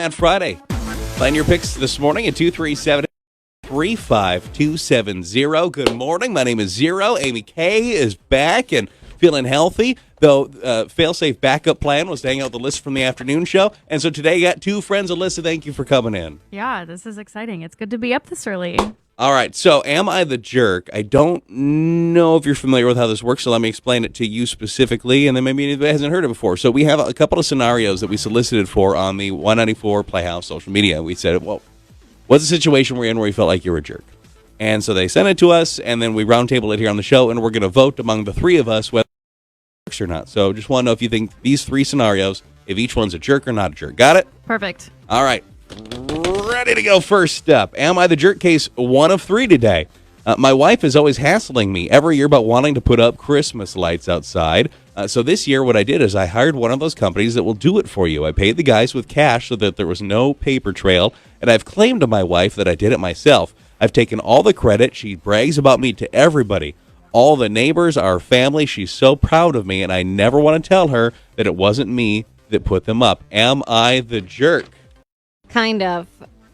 Matt Friday. Plan your picks this morning at 237-35270. Good morning. My name is Zero. Amy K is back and feeling healthy, though fail-safe backup plan was to hang out with the list from the afternoon show. And so today I got two friends. Alyssa, thank you for coming in. Yeah, this is exciting. It's good to be up this early. All right, so am I the jerk? I don't know if you're familiar with how this works, so let me explain it to you specifically, and then maybe anybody hasn't heard it before. So we have a couple of scenarios that we solicited for on the 194 Playhouse social media. We said, well, what's the situation we're in where you felt like you were a jerk? And so they sent it to us, and then we roundtable it here on the show, and we're going to vote among the three of us whether it works or not. So just want to know if you think these three scenarios, if each one's a jerk or not a jerk. Got it? Perfect. All right. Ready to go. First up, am I the jerk? Case 1 of 3 today. My wife is always hassling me every year about wanting to put up Christmas lights outside. So this year what I did is I hired one of those companies that will do it for you. I paid the guys with cash so that there was no paper trail, and I've claimed to my wife that I did it myself. I've taken all the credit. She brags about me to everybody. All the neighbors, our family. She's so proud of me, and I never want to tell her that it wasn't me that put them up. Am I the jerk? Kind of.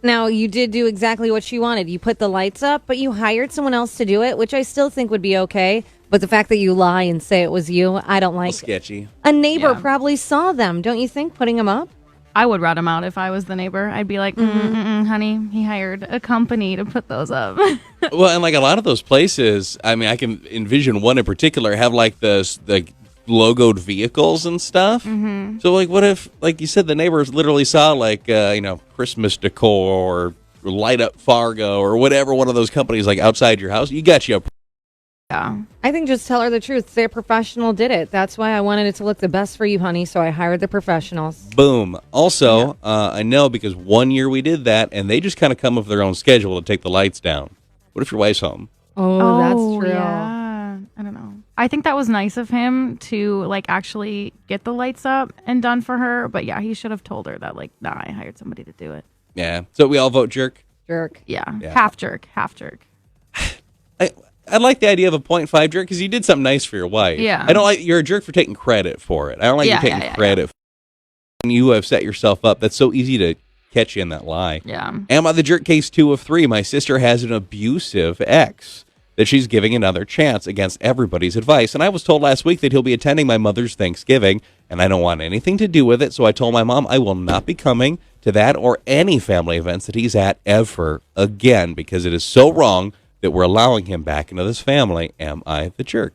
Now, you did do exactly what she wanted. You put the lights up, but you hired someone else to do it, which I still think would be okay. But the fact that you lie and say it was you, I don't like. Sketchy. A neighbor probably saw them, don't you think, putting them up? I would rat him out if I was the neighbor. I'd be like, honey, he hired a company to put those up. Well, and like a lot of those places, I mean, I can envision one in particular have like the logoed vehicles and stuff. Mm-hmm. So like what if, like you said, the neighbors literally saw like Christmas decor or light up Fargo or whatever one of those companies like outside your house? You got you. Yeah. I think just tell her the truth. Say a professional did it. That's why I wanted it to look the best for you, honey, so I hired the professionals. Boom. Also, I know because one year we did that and they just kind of come with their own schedule to take the lights down. What if your wife's home? Oh, that's true. Yeah. I don't know. I think that was nice of him to like actually get the lights up and done for her. But yeah, he should have told her that like, nah, I hired somebody to do it. Yeah. So we all vote jerk? Jerk. Yeah. Half jerk. I like the idea of a 0.5 jerk because you did something nice for your wife. Yeah. I don't like you're a jerk for taking credit for it. I don't like you taking credit. And you have set yourself up. That's so easy to catch you in that lie. Yeah. Am I the jerk? Case 2 of 3. My sister has an abusive ex that she's giving another chance against everybody's advice. And I was told last week that he'll be attending my mother's Thanksgiving, and I don't want anything to do with it. So I told my mom I will not be coming to that or any family events that he's at ever again because it is so wrong that we're allowing him back into this family. Am I the jerk?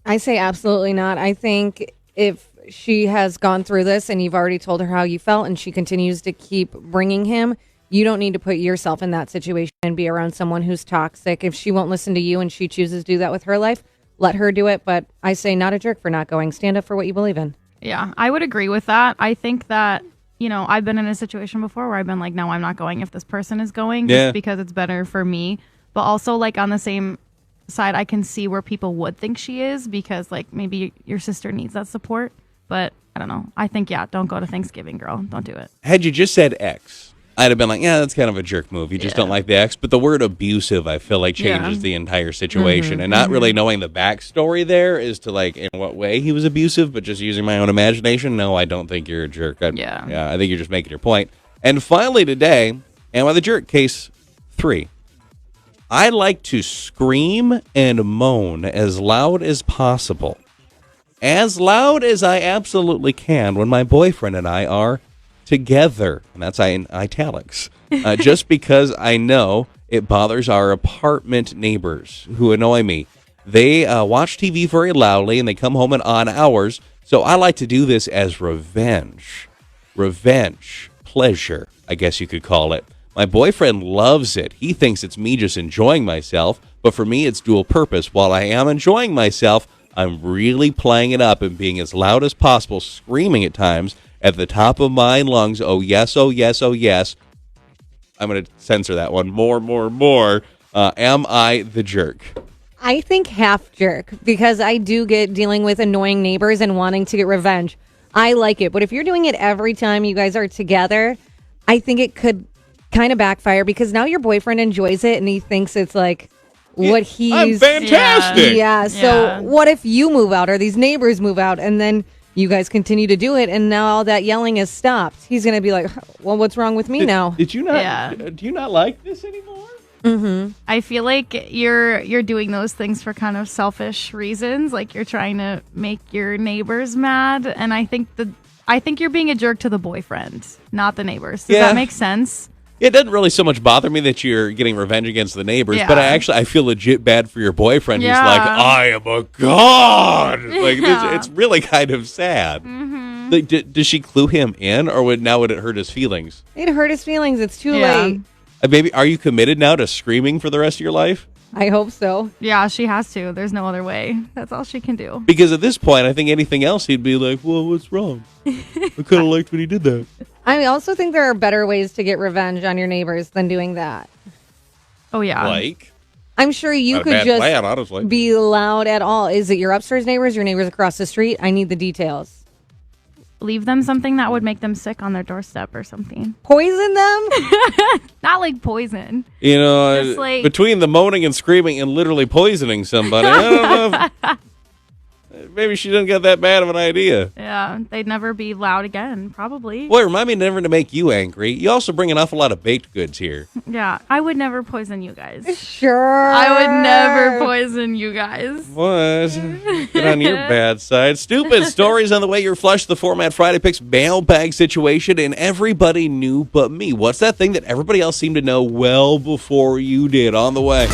I say absolutely not. I think if she has gone through this and you've already told her how you felt and she continues to keep bringing him, you don't need to put yourself in that situation and be around someone who's toxic. If she won't listen to you and she chooses to do that with her life, let her do it. But I say not a jerk for not going. Stand up for what you believe in. Yeah, I would agree with that. I think that, I've been in a situation before where I've been like, no, I'm not going if this person is going just because it's better for me. But also, like, on the same side, I can see where people would think she is because, like, maybe your sister needs that support. But I don't know. I think, don't go to Thanksgiving, girl. Don't do it. Had you just said ex, I'd have been like, yeah, that's kind of a jerk move. You just don't like the ex. But the word abusive, I feel like, changes the entire situation. And not really knowing the backstory there as to, like, in what way he was abusive, but just using my own imagination. No, I don't think you're a jerk. I think you're just making your point. And finally today, am I the jerk? Case 3. I like to scream and moan as loud as possible. As loud as I absolutely can when my boyfriend and I are together. And that's in italics. Just because I know it bothers our apartment neighbors who annoy me. They watch TV very loudly and they come home at odd hours. So I like to do this as revenge. Revenge. Pleasure, I guess you could call it. My boyfriend loves it. He thinks it's me just enjoying myself, but for me, it's dual purpose. While I am enjoying myself, I'm really playing it up and being as loud as possible, screaming at times at the top of my lungs, oh yes, oh yes, oh yes. I'm going to censor that one. More. Am I the jerk? I think half jerk because I do get dealing with annoying neighbors and wanting to get revenge. I like it, but if you're doing it every time you guys are together, I think it could kind of backfire because now your boyfriend enjoys it and he thinks it's like what he's... I'm fantastic! Yeah, so what if you move out or these neighbors move out and then You guys continue to do it, and now all that yelling has stopped. He's going to be like, well, what's wrong with me now? Did you not? Yeah. Do you not like this anymore? Mm-hmm. I feel like you're doing those things for kind of selfish reasons, like you're trying to make your neighbors mad, and I think you're being a jerk to the boyfriend, not the neighbors. Does that make sense? It doesn't really so much bother me that you're getting revenge against the neighbors, Yeah. but I feel legit bad for your boyfriend. Yeah. He's like, I am a god. Like it's really kind of sad. Mm-hmm. Like, does she clue him in, or would it hurt his feelings? It hurt his feelings. It's too Yeah. late. Baby, are you committed now to screaming for the rest of your life? I hope so. Yeah, she has to. There's no other way. That's all she can do. Because at this point, I think anything else, he'd be like, well, what's wrong? I kind of liked when he did that. I also think there are better ways to get revenge on your neighbors than doing that. Oh yeah. Like? I'm sure you Not a could bad just plan, honestly. be loud at all. Is it your upstairs neighbors, your neighbors across the street? I need the details. Leave them something that would make them sick on their doorstep or something. Poison them? Not like poison. You know, Just like- between the moaning and screaming and literally poisoning somebody, I don't know. Maybe she didn't get that bad of an idea. Yeah, they'd never be loud again, probably. Boy, remind me never to make you angry. You also bring an awful lot of baked goods here. Yeah, I would never poison you guys. Sure. I would never poison you guys. What? Get on your bad side. Stupid stories on the way you're flushed. The Format Friday Picks mailbag situation, and everybody knew but me. What's that thing that everybody else seemed to know well before you did? On the way.